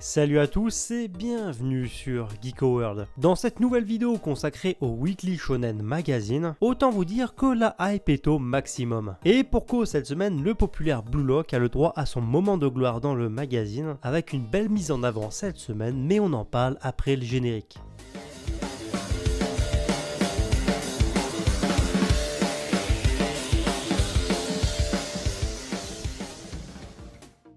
Salut à tous et bienvenue sur Geeko World. Dans cette nouvelle vidéo consacrée au Weekly Shonen Magazine, autant vous dire que la hype est au maximum. Et pour cause, cette semaine, le populaire Blue Lock a le droit à son moment de gloire dans le magazine, avec une belle mise en avant cette semaine, mais on en parle après le générique.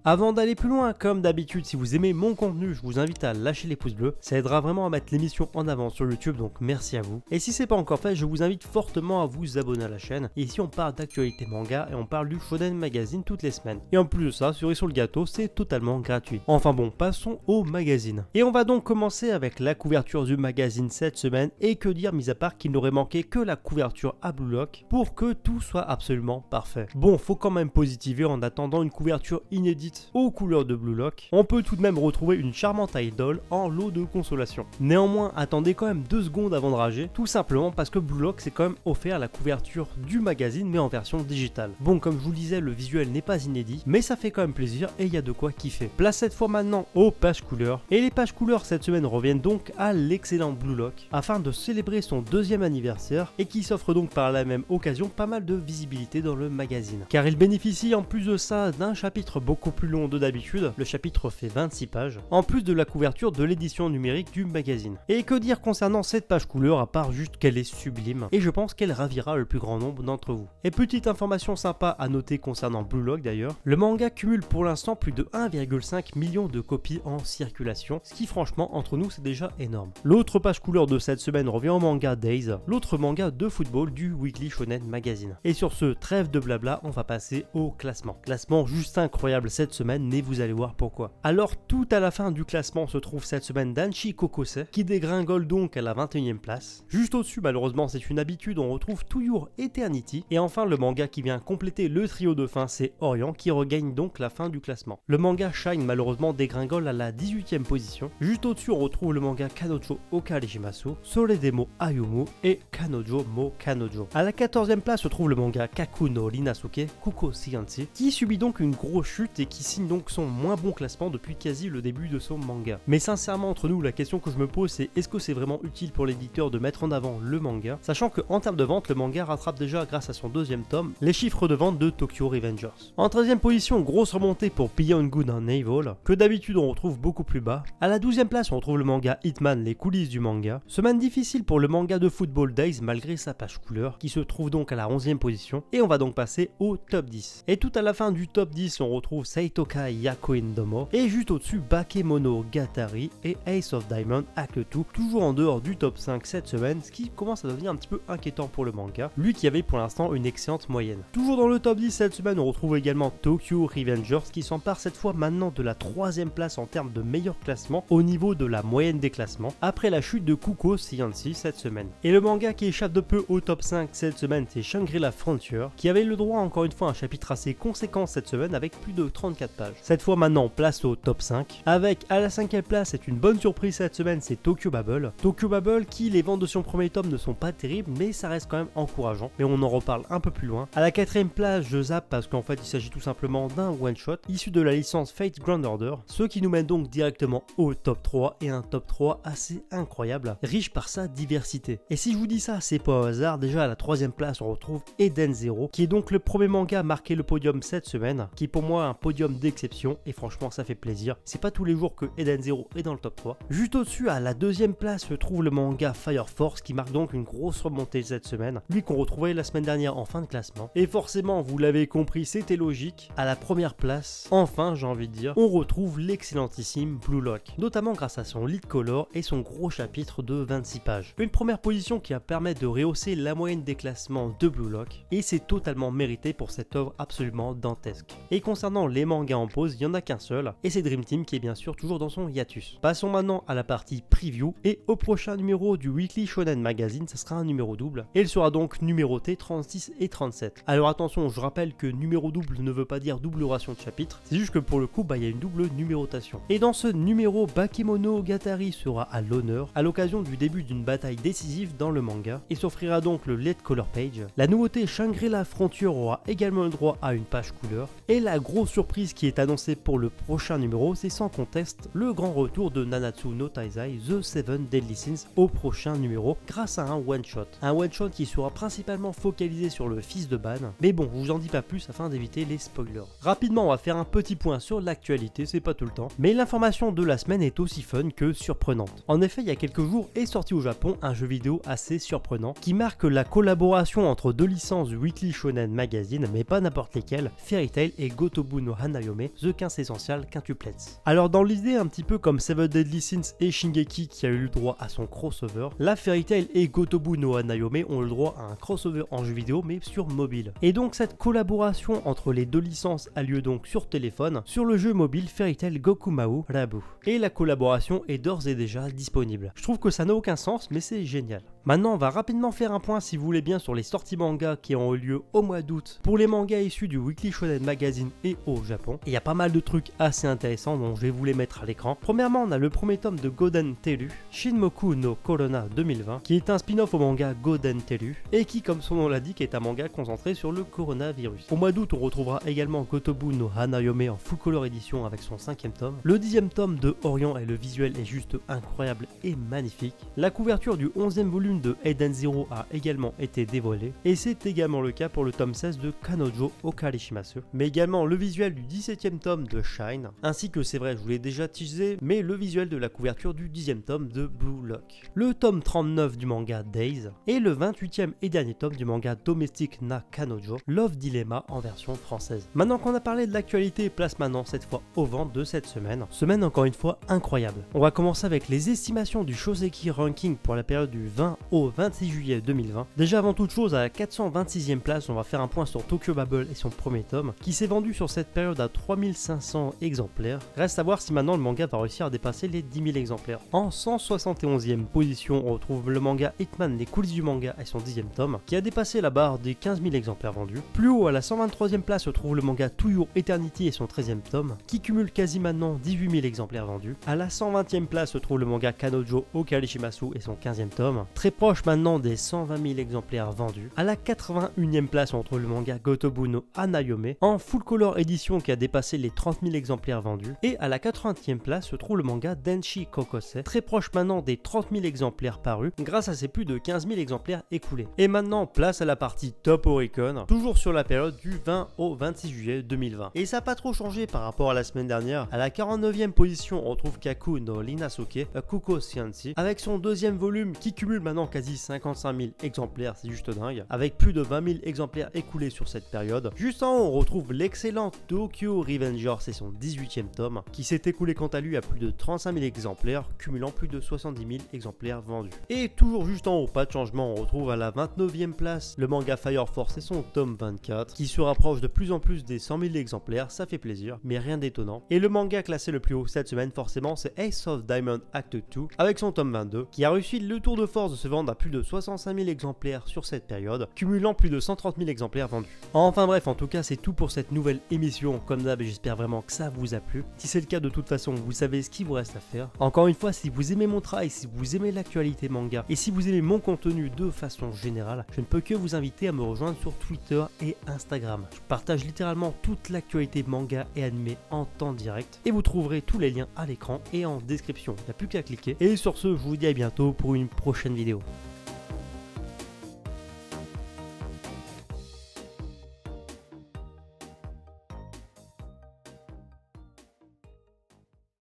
Avant d'aller plus loin, comme d'habitude, si vous aimez mon contenu, je vous invite à lâcher les pouces bleus. Ça aidera vraiment à mettre l'émission en avant sur YouTube, donc merci à vous. Et si c'est pas encore fait, je vous invite fortement à vous abonner à la chaîne. Et ici, on parle d'actualité manga et on parle du Shonen Magazine toutes les semaines. Et en plus de ça, cerise sur le gâteau, c'est totalement gratuit. Enfin bon, passons au magazine. Et on va donc commencer avec la couverture du magazine cette semaine. Et que dire, mis à part qu'il n'aurait manqué que la couverture à Blue Lock pour que tout soit absolument parfait. Bon, faut quand même positiver en attendant une couverture inédite aux couleurs de Blue Lock, on peut tout de même retrouver une charmante idol en lot de consolation. Néanmoins, attendez quand même 2 secondes avant de rager, tout simplement parce que Blue Lock s'est quand même offert la couverture du magazine mais en version digitale. Bon, comme je vous le disais, le visuel n'est pas inédit, mais ça fait quand même plaisir et il y a de quoi kiffer. Place cette fois maintenant aux pages couleurs, et les pages couleurs cette semaine reviennent donc à l'excellent Blue Lock, afin de célébrer son 2e anniversaire et qui s'offre donc par la même occasion pas mal de visibilité dans le magazine. Car il bénéficie en plus de ça d'un chapitre beaucoup plus long de d'habitude, le chapitre fait 26 pages, en plus de la couverture de l'édition numérique du magazine. Et que dire concernant cette page couleur à part juste qu'elle est sublime, et je pense qu'elle ravira le plus grand nombre d'entre vous. Et petite information sympa à noter concernant Blue Lock d'ailleurs, le manga cumule pour l'instant plus de 1,5 million de copies en circulation, ce qui franchement entre nous c'est déjà énorme. L'autre page couleur de cette semaine revient au manga Days, l'autre manga de football du Weekly Shonen Magazine. Et sur ce trêve de blabla, on va passer au classement. Classement juste incroyable cette semaine, et vous allez voir pourquoi. Alors tout à la fin du classement se trouve cette semaine Danshi Kokose, qui dégringole donc à la 21e place. Juste au-dessus, malheureusement c'est une habitude, on retrouve To Your Eternity. Et enfin le manga qui vient compléter le trio de fin, c'est Orient, qui regagne donc la fin du classement. Le manga Shine malheureusement dégringole à la 18e position. Juste au-dessus on retrouve le manga Kanojo Okarijimasu, Soredemo Ayumu et Kanojo mo Kanojo. À la 14e place se trouve le manga Kaku no Rinasuke Kuko Shiganshi, qui subit donc une grosse chute et qui signe donc son moins bon classement depuis quasi le début de son manga. Mais sincèrement entre nous, la question que je me pose c'est est-ce que c'est vraiment utile pour l'éditeur de mettre en avant le manga, sachant qu'en termes de vente, le manga rattrape déjà grâce à son 2e tome les chiffres de vente de Tokyo Revengers. En 13e position, grosse remontée pour Beyond Good and Evil, que d'habitude on retrouve beaucoup plus bas. À la 12e place on retrouve le manga Hitman, les coulisses du manga. Semaine difficile pour le manga de Football Days malgré sa page couleur, qui se trouve donc à la 11e position, et on va donc passer au top 10. Et tout à la fin du top 10 on retrouve Seitokai Yako Indomo, et juste au-dessus Bakemono Gatari et Ace of Diamond Act 2, toujours en dehors du top 5 cette semaine, ce qui commence à devenir un petit peu inquiétant pour le manga, lui qui avait pour l'instant une excellente moyenne. Toujours dans le top 10 cette semaine on retrouve également Tokyo Revengers, qui s'empare cette fois maintenant de la 3e place en termes de meilleur classement au niveau de la moyenne des classements, après la chute de Kuko Shiganshi cette semaine. Et le manga qui échappe de peu au top 5 cette semaine, c'est Shangri-La Frontier, qui avait le droit encore une fois à un chapitre assez conséquent cette semaine avec plus de 34 pages. Cette fois maintenant place au top 5, avec à la 5e place, c'est une bonne surprise cette semaine, c'est Tokyo Babble. Tokyo Babble qui, les ventes de son premier tome ne sont pas terribles, mais ça reste quand même encourageant, mais on en reparle un peu plus loin. À la 4e place, je zappe parce qu'en fait il s'agit tout simplement d'un one shot issu de la licence Fate Grand Order, ce qui nous mène donc directement au top 3, et un top 3 assez incroyable, riche par sa diversité. Et si je vous dis ça, c'est pas au hasard. Déjà à la 3e place on retrouve Eden Zero, qui est donc le premier manga à marquer le podium cette semaine, qui est pour moi un podium d'exception, et franchement ça fait plaisir. C'est pas tous les jours que Eden Zero est dans le top 3. Juste au-dessus, à la 2e place, se trouve le manga Fire Force, qui marque donc une grosse remontée cette semaine, lui qu'on retrouvait la semaine dernière en fin de classement. Et forcément, vous l'avez compris, c'était logique. À la 1re place, enfin j'ai envie de dire, on retrouve l'excellentissime Blue Lock, notamment grâce à son lead color et son gros chapitre de 26 pages. Une première position qui va permettre de rehausser la moyenne des classements de Blue Lock, et c'est totalement mérité pour cette œuvre absolument dantesque. Et concernant les mangas en pause, il n'y en a qu'un seul, et c'est Dream Team qui est bien sûr toujours dans son hiatus. Passons maintenant à la partie preview, et au prochain numéro du Weekly Shonen Magazine, ça sera un numéro double, et il sera donc numéroté 36 et 37. Alors attention, je rappelle que numéro double ne veut pas dire double ration de chapitre, c'est juste que pour le coup, il y a une double numérotation. Et dans ce numéro, Bakemono Gatari sera à l'honneur, à l'occasion du début d'une bataille décisive dans le manga, et s'offrira donc le Let Color Page. La nouveauté Shangri-La Frontier aura également le droit à une page couleur, et la grosse surprise surprise qui est annoncée pour le prochain numéro, c'est sans conteste le grand retour de Nanatsu no Taizai The Seven Deadly Sins au prochain numéro grâce à un one-shot. Un one-shot qui sera principalement focalisé sur le fils de Ban, mais bon, je vous en dis pas plus afin d'éviter les spoilers. Rapidement, on va faire un petit point sur l'actualité, c'est pas tout le temps, mais l'information de la semaine est aussi fun que surprenante. En effet, il y a quelques jours est sorti au Japon un jeu vidéo assez surprenant qui marque la collaboration entre deux licences du Weekly Shonen Magazine, mais pas n'importe lesquelles, Fairy Tail et Gotobu no Hanayome, The 15 Essential Quintuplets. Alors dans l'idée, un petit peu comme Seven Deadly Sins et Shingeki qui a eu le droit à son crossover, la Fairy Tail et Gotobu no Hanayome ont le droit à un crossover en jeu vidéo mais sur mobile. Et donc cette collaboration entre les deux licences a lieu donc sur téléphone, sur le jeu mobile Fairy Tail Gokumau Rabu. Et la collaboration est d'ores et déjà disponible. Je trouve que ça n'a aucun sens, mais c'est génial. Maintenant, on va rapidement faire un point, si vous voulez bien, sur les sorties manga qui ont eu lieu au mois d'août pour les mangas issus du Weekly Shonen Magazine et au Japon. Et il y a pas mal de trucs assez intéressants, donc je vais vous les mettre à l'écran. Premièrement, on a le premier tome de Goden Teru, Shinmoku no Corona 2020, qui est un spin-off au manga Goden Teru, et qui, comme son nom l'indique, est un manga concentré sur le coronavirus. Au mois d'août, on retrouvera également Gotobu no Hanayome en full color édition avec son 5e tome. Le 10e tome de Orient et le visuel est juste incroyable et magnifique. La couverture du 11e volume de Eden Zero a également été dévoilée, et c'est également le cas pour le tome 16 de Kanojo Okarishimasu, mais également le visuel du 17e tome de Shine, ainsi que, c'est vrai, je vous l'ai déjà teasé, mais le visuel de la couverture du 10e tome de Blue Lock, le tome 39 du manga Days, et le 28e et dernier tome du manga Domestic na Kanojo, Love Dilemma en version française. Maintenant qu'on a parlé de l'actualité, place maintenant cette fois aux ventes de cette semaine. Semaine encore une fois incroyable. On va commencer avec les estimations du Shoseki Ranking pour la période du 20 au 26 juillet 2020. Déjà avant toute chose, à la 426e place, on va faire un point sur Tokyo Babble et son premier tome, qui s'est vendu sur cette période à 3500 exemplaires. Reste à voir si maintenant le manga va réussir à dépasser les 10 000 exemplaires. En 171e position, on retrouve le manga Hitman, les coulisses du manga et son 10e tome, qui a dépassé la barre des 15 000 exemplaires vendus. Plus haut, à la 123e place, se trouve le manga To Your Eternity et son 13e tome, qui cumule quasi maintenant 18 000 exemplaires vendus. À la 120e place, se trouve le manga Kanojo Okarishimasu et son 15e tome, très proche maintenant des 120 000 exemplaires vendus. À la 81e place, on trouve le manga Gotobu no Hanayome en full color édition qui a dépassé les 30 000 exemplaires vendus. Et à la 80e place se trouve le manga Denshi Kokose, très proche maintenant des 30 000 exemplaires parus grâce à ses plus de 15 000 exemplaires écoulés. Et maintenant, place à la partie Top Oricon, toujours sur la période du 20 au 26 juillet 2020. Et ça n'a pas trop changé par rapport à la semaine dernière. À la 49e position, on trouve Kaku no Rinasuke Kuko Sciency avec son deuxième volume qui cumule maintenant quasi 55 000 exemplaires, c'est juste dingue, avec plus de 20 000 exemplaires écoulés sur cette période. Juste en haut, on retrouve l'excellent Tokyo Revengers et son 18e tome, qui s'est écoulé quant à lui à plus de 35 000 exemplaires, cumulant plus de 70 000 exemplaires vendus. Et toujours juste en haut, pas de changement, on retrouve à la 29e place le manga Fire Force et son tome 24, qui se rapproche de plus en plus des 100 000 exemplaires, ça fait plaisir, mais rien d'étonnant. Et le manga classé le plus haut cette semaine, forcément, c'est Ace of Diamond Act 2, avec son tome 22, qui a réussi le tour de force de se vendre à plus de 65 000 exemplaires sur cette période, cumulant plus de 130 000 exemplaires vendus. Enfin bref, en tout cas, c'est tout pour cette nouvelle émission. Comme d'hab, j'espère vraiment que ça vous a plu. Si c'est le cas, de toute façon, vous savez ce qu'il vous reste à faire. Encore une fois, si vous aimez mon travail, si vous aimez l'actualité manga, et si vous aimez mon contenu de façon générale, je ne peux que vous inviter à me rejoindre sur Twitter et Instagram. Je partage littéralement toute l'actualité manga et animé en temps direct, et vous trouverez tous les liens à l'écran et en description. Il n'y a plus qu'à cliquer. Et sur ce, je vous dis à bientôt pour une prochaine vidéo.